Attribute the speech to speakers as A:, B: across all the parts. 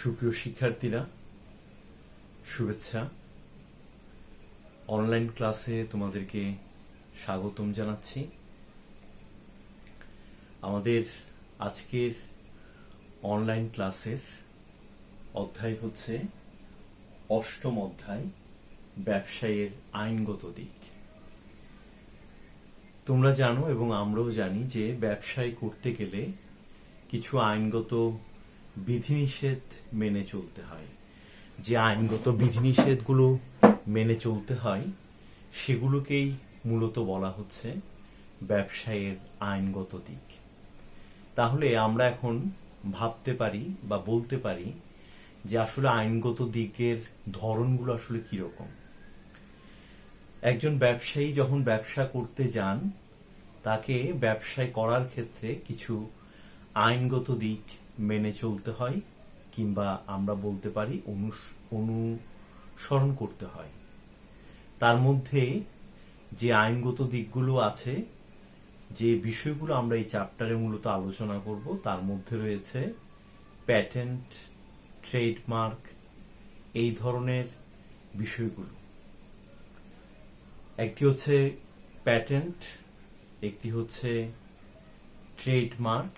A: সুপ্রিয় শিক্ষার্থীরা, শুভেচ্ছা। অনলাইন ক্লাসে তোমাদেরকে স্বাগতম জানাচ্ছি। আমাদের আজকের অনলাইন ক্লাসের অধ্যায় হচ্ছে অষ্টম অধ্যায়, ব্যবসায়ের আইনগত দিক। তোমরা জানো এবং আমরাও জানি যে ব্যবসায় করতে গেলে কিছু আইনগত বিধিনিষেধ মেনে চলতে হয়। যে আইনগত বিধিনিষেধগুলো মেনে চলতে হয় সেগুলোকেই মূলত বলা হচ্ছে ব্যবসায়ের আইনগত দিক। তাহলে আমরা এখন ভাবতে পারি বা বলতে পারি যে আসলে আইনগত দিকের ধরনগুলো আসলে কিরকম। একজন ব্যবসায়ী যখন ব্যবসা করতে যান, তাকে ব্যবসায় করার ক্ষেত্রে কিছু আইনগত দিক মেনে চলতে হয়, কিংবা আমরা বলতে পারি অনুসরণ করতে হয়। তার মধ্যে যে আইনগত দিকগুলো আছে, যে বিষয়গুলো আমরা এই চ্যাপ্টারে মূলত আলোচনা করব, তার মধ্যে রয়েছে প্যাটেন্ট, ট্রেডমার্ক, এই ধরনের বিষয়গুলো। একটি হচ্ছে প্যাটেন্ট, একটি হচ্ছে ট্রেডমার্ক।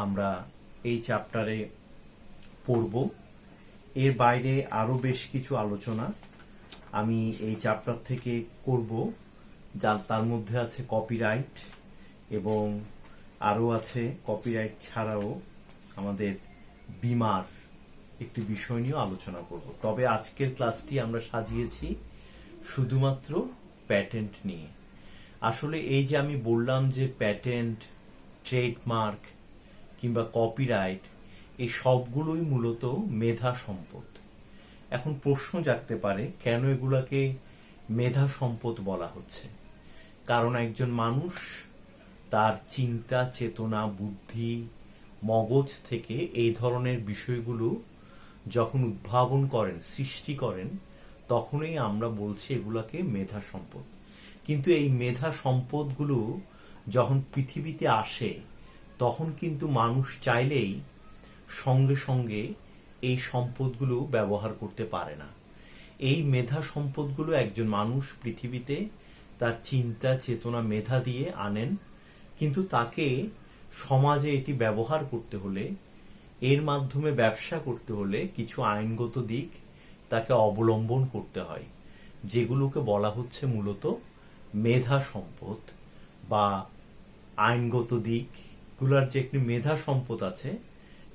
A: আমরা এই চ্যাপ্টারে পড়ব। এর বাইরে আরো বেশ কিছু আলোচনা আমি এই চ্যাপ্টার থেকে করব, তার মধ্যে আছে কপিরাইট, এবং আরো আছে কপিরাইট ছাড়াও আমাদের বীমার একটি বিষয় নিয়ে আলোচনা করব। তবে আজকের ক্লাসটি আমরা সাজিয়েছি শুধুমাত্র প্যাটেন্ট নিয়ে। আসলে এই যে আমি বললাম যে প্যাটেন্ট, ট্রেডমার্ক কিংবা কপিরাইট, এই সবগুলোই মূলত মেধা সম্পদ। এখন প্রশ্ন জাগতে পারে, কেন এগুলাকে মেধা সম্পদ বলা হচ্ছে? কারণ একজন মানুষ তার চিন্তা, চেতনা, বুদ্ধি, মগজ থেকে এই ধরনের বিষয়গুলো যখন উদ্ভাবন করেন, সৃষ্টি করেন, তখনই আমরা বলছি এগুলাকে মেধা সম্পদ। কিন্তু এই মেধা সম্পদগুলো যখন পৃথিবীতে আসে, তখন কিন্তু মানুষ চাইলেই সঙ্গে সঙ্গে এই সম্পদগুলো ব্যবহার করতে পারে না। এই মেধা সম্পদগুলো একজন মানুষ পৃথিবীতে তার চিন্তা, চেতনা, মেধা দিয়ে আনেন, কিন্তু তাকে সমাজে এটি ব্যবহার করতে হলে, এর মাধ্যমে ব্যবসা করতে হলে কিছু আইনগত দিক তাকে অবলম্বন করতে হয়, যেগুলোকে বলা হচ্ছে মূলত মেধা সম্পদ বা আইনগত দিকগুলোর যে একটি মেধা সম্পদ আছে,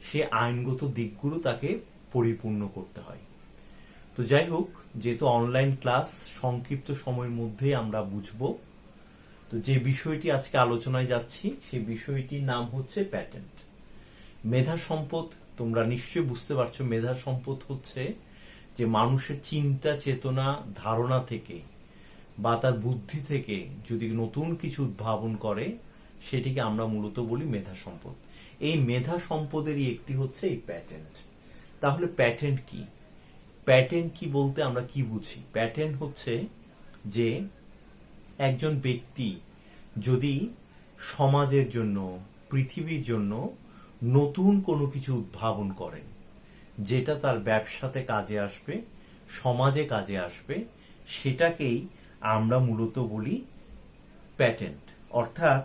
A: সে আইনগত দিকগুলো তাকে পরিপূর্ণ করতে হয়। তো যাই হোক, যেহেতু অনলাইন ক্লাস, সংক্ষিপ্ত সময়ের মধ্যে আমরা বুঝবো। তো যে বিষয়টি আজকে আলোচনায় যাচ্ছি, সেই বিষয়টির নাম হচ্ছে প্যাটেন্ট। মেধা সম্পদ, তোমরা নিশ্চয়ই বুঝতে পারছো, মেধা সম্পদ হচ্ছে যে মানুষের চিন্তা, চেতনা, ধারণা থেকে বা তার বুদ্ধি থেকে যদি নতুন কিছু উদ্ভাবন করে, সেটিকে আমরা মূলত বলি মেধা সম্পদ। এই মেধা সম্পদেরই একটি হচ্ছে এই প্যাটেন্ট। তাহলে প্যাটেন্ট কি? প্যাটেন্ট কি বলতে আমরা কি বুঝি? প্যাটেন্ট হচ্ছে যে একজন ব্যক্তি যদি সমাজের জন্য, পৃথিবীর জন্য নতুন কোনো কিছু উদ্ভাবন করেন, যেটা তার ব্যবসাতে কাজে আসবে, সমাজে কাজে আসবে, সেটাকেই আমরা মূলত বলি প্যাটেন্ট। অর্থাৎ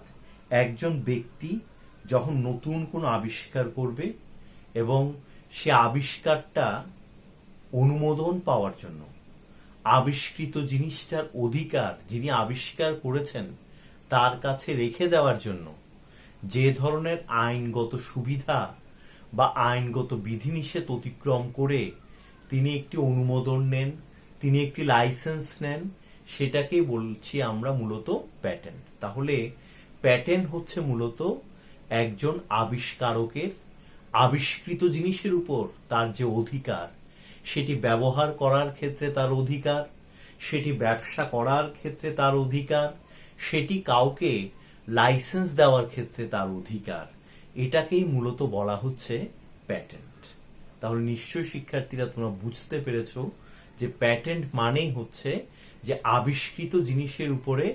A: একজন ব্যক্তি যখন নতুন কোনো আবিষ্কার করবে এবং সে আবিষ্কারটা অনুমোদন পাওয়ার জন্য, আবিষ্কৃত জিনিসটার অধিকার যিনি আবিষ্কার করেছেন তার কাছে রেখে দেওয়ার জন্য যে ধরনের আইনগত সুবিধা বা আইনগত বিধিনিষেধ অতিক্রম করে তিনি একটি অনুমোদন নেন, তিনি একটি লাইসেন্স নেন, সেটাকেই বলছি আমরা মূলত প্যাটেন্ট। তাহলে প্যাটেন্ট হচ্ছে মূলত একজন আবিষ্কারকের আবিষ্কৃত জিনিসের উপর তার যে অধিকার, সেটি ব্যবহার করার ক্ষেত্রে তার অধিকার, সেটি ব্যবসা করার ক্ষেত্রে তার অধিকার, সেটি কাউকে লাইসেন্স দেওয়ার ক্ষেত্রে তার অধিকার, এটাকেই মূলত বলা হচ্ছে প্যাটেন্ট। তাহলে নিশ্চয়ই শিক্ষার্থীরা তোমরা বুঝতে পেরেছো যে প্যাটেন্ট মানেই হচ্ছে যে আবিষ্কৃত জিনিসের উপরে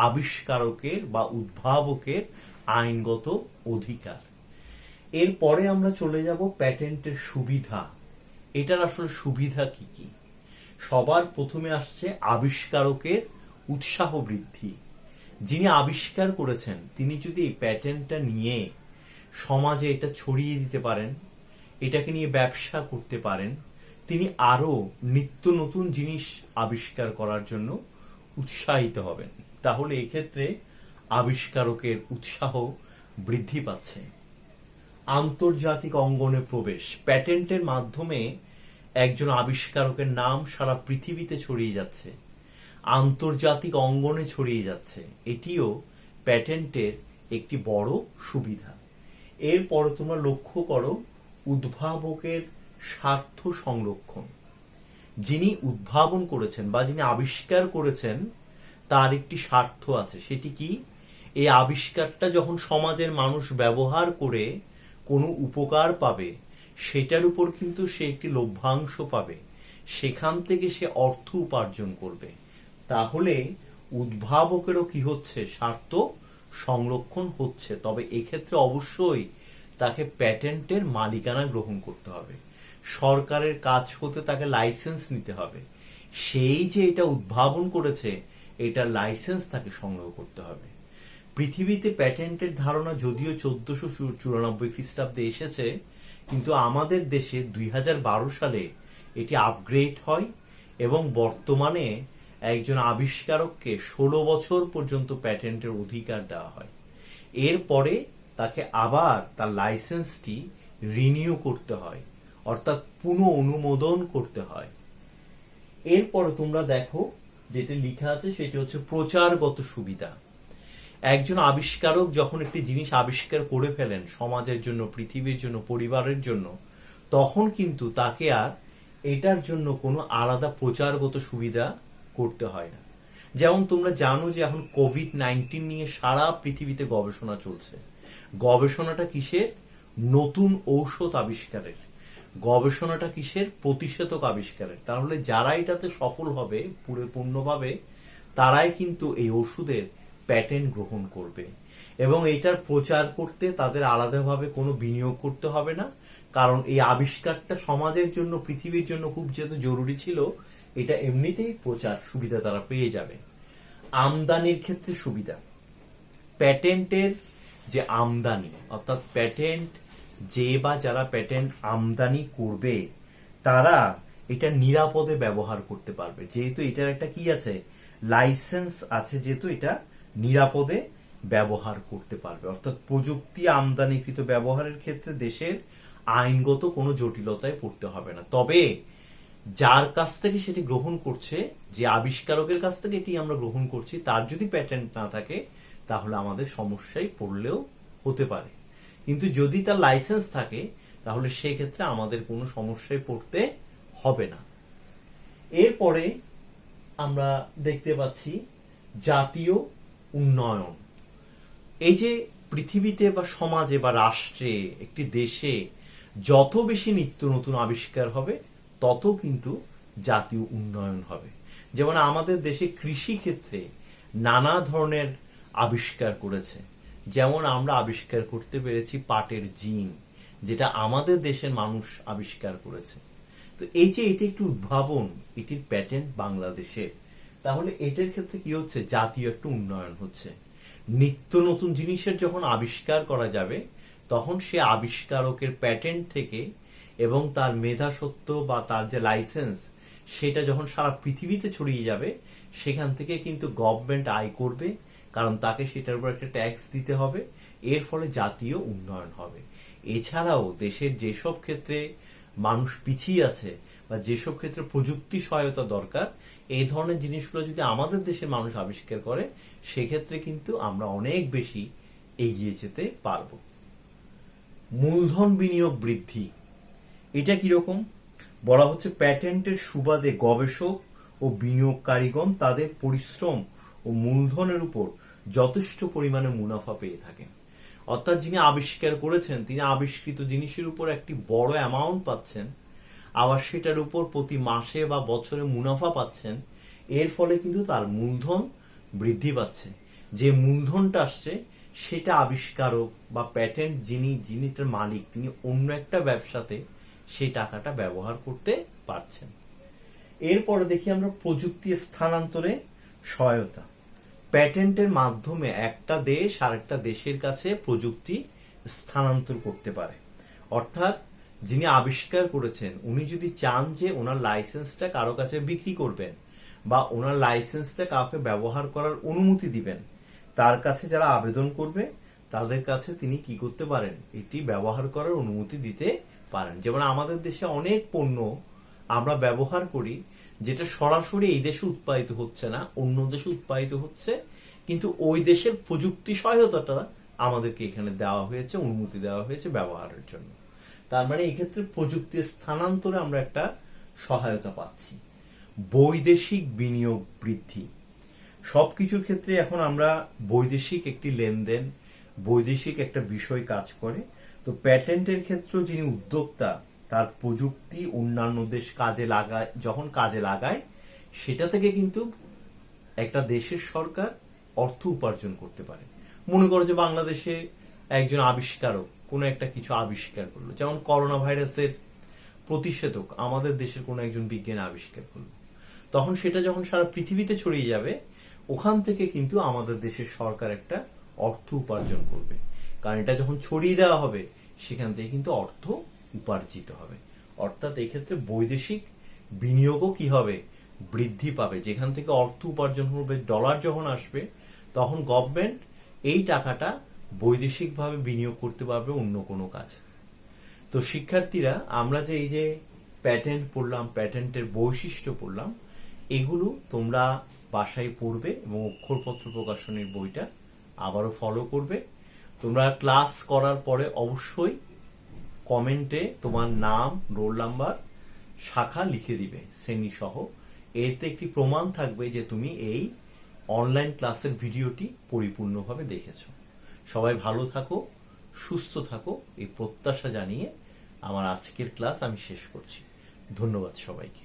A: আবিষ্কারকের বা উদ্ভাবকের আইনগত অধিকার। এরপরে আমরা চলে যাব প্যাটেন্টের সুবিধা। এটার আসলে সুবিধা কি কি। সবার প্রথমে আসছে আবিষ্কারকের উৎসাহ বৃদ্ধি। যিনি আবিষ্কার করেছেন তিনি যদি এই প্যাটেন্টটা নিয়ে সমাজে এটা ছড়িয়ে দিতে পারেন, এটাকে নিয়ে ব্যবসা করতে পারেন, তিনি আরো নিত্য নতুন জিনিস আবিষ্কার করার জন্য উৎসাহিত হবেন। তাহলে এক্ষেত্রে আবিষ্কারকের উৎসাহ বৃদ্ধি পাচ্ছে। আন্তর্জাতিক অঙ্গনে প্রবেশ। প্যাটেন্টের মাধ্যমে একজন আবিষ্কারকের নাম সারা পৃথিবীতে ছড়িয়ে যাচ্ছে, আন্তর্জাতিক অঙ্গনে ছড়িয়ে যাচ্ছে। এটিও প্যাটেন্টের একটি বড় সুবিধা। এরপরে তোমরা লক্ষ্য করো উদ্ভাবকের স্বার্থ সংরক্ষণ। যিনি উদ্ভাবন করেছেন বা যিনি আবিষ্কার করেছেন তার একটি স্বার্থ আছে। সেটি কি? এই আবিষ্কারটা যখন সমাজের মানুষ ব্যবহার করে কোনো উপকার পাবে, সেটার উপর কিন্তু সে একটি লভ্যাংশ পাবে, সেখান থেকে সে অর্থ উপার্জন করবে। তাহলে উদ্ভাবকেরও কি হচ্ছে? স্বার্থ সংরক্ষণ হচ্ছে। তবে এক্ষেত্রে অবশ্যই তাকে প্যাটেন্টের মালিকানা গ্রহণ করতে হবে, সরকারের কাছ হতে তাকে লাইসেন্স নিতে হবে। সেই যে এটা উদ্ভাবন করেছে এটা লাইসেন্স তাকে সংগ্রহ করতে হবে। পৃথিবীতে প্যাটেন্টের ধারণা যদিও 1494 খ্রিস্টাব্দে এসেছে, কিন্তু আমাদের দেশে 2012 সালে এটি আপগ্রেড হয় এবং বর্তমানে একজন আবিষ্কারককে 16 বছর পর্যন্ত প্যাটেন্টের অধিকার দেওয়া হয়। এরপরে তাকে আবার তার লাইসেন্সটি রিনিউ করতে হয়, অর্থাৎ পুনঃ অনুমোদন করতে হয়। এরপরে তোমরা দেখো যেটা লেখা আছে সেটি হচ্ছে প্রচারগত সুবিধা। একজন আবিষ্কারক যখন একটি জিনিস আবিষ্কার করে ফেলেন সমাজের জন্য, পৃথিবীর জন্য, পরিবারের জন্য, তখন কিন্তু তাকে আর এটার জন্য কোনো আলাদা প্রচারগত সুবিধা করতে হয় না। যেমন তোমরা জানো যে এখন কোভিড-19 নিয়ে সারা পৃথিবীতে গবেষণা চলছে। গবেষণাটা কিসের? নতুন ঔষধ আবিষ্কারের। গবেষণাটা কিসের? প্রতিষেধক আবিষ্কারের। তাহলে যারা এটাতে সফল হবে পূর্ণভাবে, তারাই কিন্তু এই ওষুধের প্যাটেন্ট গ্রহণ করবে এবং এটার প্রচার করতে তাদের আলাদাভাবে কোনো বিনিয়োগ করতে হবে না, কারণ এই আবিষ্কারটা সমাজের জন্য, পৃথিবীর জন্য খুব যেহেতু জরুরি ছিল, এটা এমনিতেই প্রচার সুবিধা তারা পেয়ে যাবে। আমদানির ক্ষেত্রে সুবিধা। প্যাটেন্টের যে আমদানি, অর্থাৎ প্যাটেন্ট যে বা যারা প্যাটেন্ট আমদানি করবে তারা এটা নিরাপদে ব্যবহার করতে পারবে, যেহেতু এটার একটা কি আছে? লাইসেন্স আছে, যেহেতু এটা নিরাপদে ব্যবহার করতে পারবে। অর্থাৎ প্রযুক্তি আমদানিকৃত ব্যবহারের ক্ষেত্রে দেশের আইনগত কোনো জটিলতায় পড়তে হবে না। তবে যার কাছ থেকে সেটি গ্রহণ করছে, যে আবিষ্কারকের কাছ থেকে এটি আমরা গ্রহণ করছি, তার যদি প্যাটেন্ট না থাকে তাহলে আমাদের সমস্যায় পড়লেও হতে পারে। কিন্তু যদি তার লাইসেন্স থাকে তাহলে সেক্ষেত্রে আমাদের কোনো সমস্যায় পড়তে হবে না। এরপরে আমরা দেখতে পাচ্ছি জাতীয় উন্নয়ন। এই যে পৃথিবীতে বা সমাজে বা রাষ্ট্রে, একটি দেশে যত বেশি নিত্য নতুন আবিষ্কার হবে তত কিন্তু জাতীয় উন্নয়ন হবে। যেমন আমাদের দেশে কৃষি ক্ষেত্রে নানা ধরনের আবিষ্কার করেছে। যেমন আমরা আবিষ্কার করতে পেরেছি পাটের জিন, যেটা আমাদের দেশের মানুষ আবিষ্কার করেছে। তো এই যে এটি একটি উদ্ভাবন, এটির প্যাটেন্ট বাংলাদেশের, তাহলে এটার ক্ষেত্রে কি হচ্ছে? জাতীয় একটা উন্নয়ন হচ্ছে। নিত্য নতুন জিনিসের যখন আবিষ্কার করা যাবে তখন সে আবিষ্কারকের প্যাটেন্ট থেকে এবং তার মেধাসত্ব বা তার যে লাইসেন্স, সেটা যখন সারা পৃথিবীতে ছড়িয়ে যাবে, সেখান থেকে কিন্তু গভর্নমেন্ট আয় করবে, কারণ তাকে সেটার উপর একটা ট্যাক্স দিতে হবে। এর ফলে জাতীয় উন্নয়ন হবে। এছাড়াও দেশের যেসব ক্ষেত্রে মানুষ পিছিয়ে আছে বা যেসব ক্ষেত্রে প্রযুক্তি সহায়তা দরকার, এই ধরনের জিনিসগুলো যদি আমাদের দেশের মানুষ আবিষ্কার করে, সেক্ষেত্রে কিন্তু আমরা অনেক বেশি এগিয়ে যেতে পারবো। মূলধন বিনিয়োগ বৃদ্ধি। এটা কিরকম? বলা হচ্ছে প্যাটেন্টের সুবাদে গবেষক ও বিনিয়োগকারীগণ তাদের পরিশ্রম ও মূলধনের উপর যথেষ্ট পরিমাণে মুনাফা পেয়ে থাকেন। অর্থাৎ যিনি আবিষ্কার করেছেন তিনি আবিষ্কৃত জিনিসের উপর একটি বড় অ্যামাউন্ট পাচ্ছেন, আবার সেটার উপর প্রতি মাসে বা বছরে মুনাফা পাচ্ছেন। এর ফলে কিন্তু তার মূলধন বৃদ্ধি পাচ্ছে। যে মূলধনটা আসছে সেটা আবিষ্কারক বা প্যাটেন্ট যিনিটার মালিক তিনি অন্য একটা ব্যবসাতে সেই টাকাটা ব্যবহার করতে পারছেন। এরপরে দেখি আমরা প্রযুক্তি স্থানান্তরে সহায়তা। প্যাটেন্টের মাধ্যমে একটা দেশ আরেকটা দেশের কাছে প্রযুক্তি স্থানান্তর করতে পারে। অর্থাৎ যিনি আবিষ্কার করেছেন উনি যদি চান যে ওনার লাইসেন্সটা কারো কাছে বিক্রি করবেন বা ওনার লাইসেন্সটা কাউকে ব্যবহার করার অনুমতি দিবেন, তার কাছে যারা আবেদন করবে তাদের কাছে তিনি কি করতে পারেন, এটি ব্যবহার করার অনুমতি দিতে পারেন। যেমন আমাদের দেশে অনেক পণ্য আমরা ব্যবহার করি যেটা সরাসরি এই দেশে উৎপাদিত হচ্ছে না, অন্য দেশে উৎপাদিত হচ্ছে, কিন্তু ওই দেশের প্রযুক্তি সহায়তাটা আমাদেরকে এখানে দেওয়া হয়েছে, অনুমতি দেওয়া হয়েছে ব্যবহারের জন্য। তার মানে এই ক্ষেত্রে প্রযুক্তি স্থানান্তরে আমরা একটা সহায়তা পাচ্ছি। বৈদেশিক বিনিয়োগ বৃদ্ধি। সবকিছুর ক্ষেত্রে এখন আমরা বৈদেশিক একটি লেনদেন, বৈদেশিক একটা বিষয় কাজ করে। তো প্যাটেন্টের ক্ষেত্রে যিনি উদ্যোক্তা তার প্রযুক্তি অন্যান্য দেশ যখন কাজে লাগায় সেটা থেকে কিন্তু একটা দেশের সরকার অর্থ উপার্জন করতে পারে। মনে করো যে বাংলাদেশে একজন আবিষ্কারক কোনো একটা কিছু আবিষ্কার করলো, যেমন করোনা ভাইরাসের প্রতিষেধক আমাদের দেশের কোনো একজন বিজ্ঞানী আবিষ্কার করলো, তখন সেটা যখন সারা পৃথিবীতে ছড়িয়ে যাবে ওখান থেকে কিন্তু আমাদের দেশের সরকার একটা অর্থ উপার্জন করবে, কারণ এটা যখন ছড়িয়ে দেওয়া হবে সেখান থেকে কিন্তু অর্থ উপার্জিত হবে। অর্থাৎ এই ক্ষেত্রে বৈদেশিক বিনিয়োগও কি হবে, বৃদ্ধি পাবে। যেখান থেকে অর্থ উপার্জন হবে, ডলার যখন আসবে তখন গভর্নমেন্ট এই টাকাটা বৈদেশিকভাবে বিনিয়োগ করতে পারবে অন্য কোনো কাজে। তো শিক্ষার্থীরা আমরা যে এই যে প্যাটেন্ট পড়লাম, প্যাটেন্টের বৈশিষ্ট্য পড়লাম, এগুলো তোমরা বাসায় পড়বে এবং অক্ষরপত্র প্রকাশনীর বইটা আবারও ফলো করবে। তোমরা ক্লাস করার পরে অবশ্যই কমেন্টে তোমার নাম, রোল নাম্বার, শাখা লিখে দিবে শ্রেণী সহ। এতে একটি প্রমাণ থাকবে যে তুমি এই অনলাইন ক্লাসের ভিডিওটি পরিপূর্ণভাবে দেখেছো। সবাই ভালো থাকো, সুস্থ থাকো, এই প্রত্যাশা জানিয়ে আমার আজকের ক্লাস আমি শেষ করছি। ধন্যবাদ সবাইকে।